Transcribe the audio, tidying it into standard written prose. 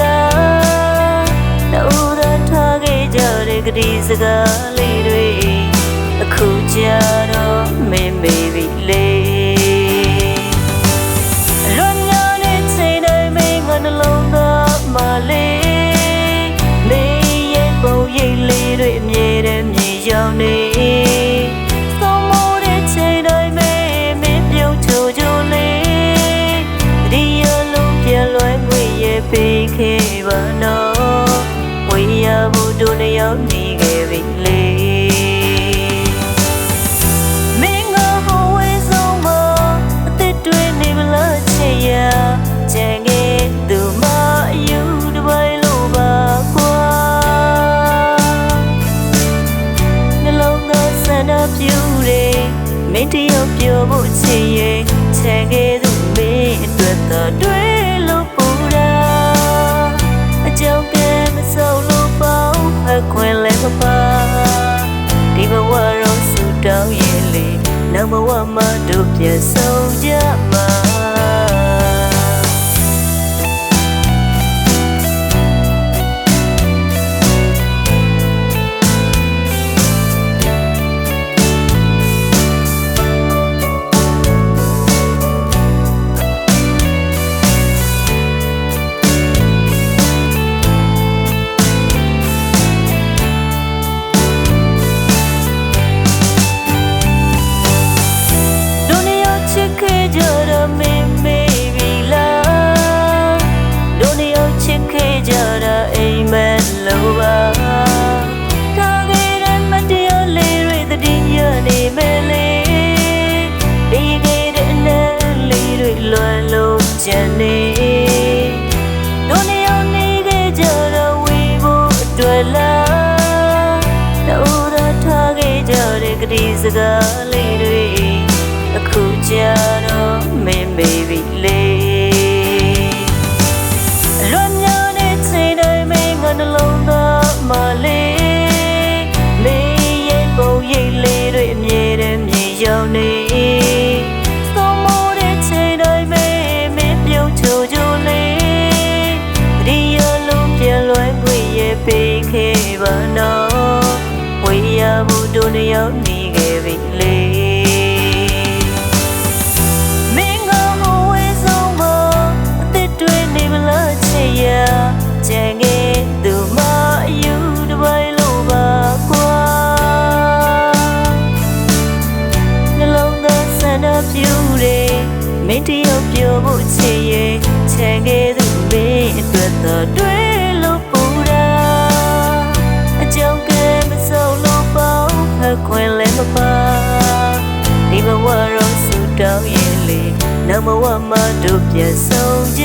လားတို့သာထားခဲ့ကြတဲ့ကတိစကားလေးတွေအခုကြတော့မင်းမေပြီလေလွန်မြောက်တဲ့ချိန်တိုင်းမင်းကနှလုံးသားမလေးမင်းရဲ့ပုံရိပ်လေးတွေအမြဲတမ်းမြင်ရောက်နေဆုံးမတဲ့ချိန်တိုင်းမင်းပြုံးချိုချိုလေးဒီရလုံးပြလွယ်ငွေရဲ့ပေးခဲ့ပါနော်ဝေးရဖို့တို့နှစ်ယောက်နေခဲ့ပြီလေမင်းကဟိုဝေးဆုံးမအသက်တွေနေမလားချစ်ရချင်ခဲ့သူမအယူတစ်ပိုင်းလို့ပါကွာနှလုံးသားဆန္ဒပြုတယ်မင်းတယောက်ပြောဖို့ချစ်ရင်ချင်ခဲ့သူမင်းအတွက်သာတွေ့လို့ပူတာအကြောင်းကမဆုံးလို့ပေါ့အခွင့်လဲမပါဒီဘဝရောဆူတောင်းရင်လေနောက်ဘဝမှာတို့ပြန်ဆုံးကြမှာကျန်နေတို့နှစ်ယောက်နေခဲ့ကြတော့ဝေးဖို့အတွက်လားတို့သာထားခဲ့ကြတဲ့ကတိစကားလေးတွေအခုကြတော့မင်းမေပြီလေလွန်မြောက်တဲ့ချိန်တိုင်းမင်းကနှလုံးသားမလေးမင်းရဲ့ပုံရိပ်လေးတွေအမြဲတမ်းမြင်ရောက်နေပေးခဲ့ပါနော်ဝေးရဖို့တို့နှစ်ယောက်နေခဲ့ပြီလေမင်းကဟိုဝေးဆုံးမအသက်တွေနေမလားချစ်ရချင်ခဲ့သူမအယူတစ်ပိုင်းလို့ပါကွာနှလုံးသားဆန္ဒပြုတယ်မင်းတယောက်ပြောဖို့ချစ်ရင်ချင်ခဲ့သူမင်းအတွက်သာတွေ့ခွင့်လဲမပါဒီဘဝရောဆူတောင်းရင်လေနောက်ဘဝမှာတို့ပြန်ဆုံးကြ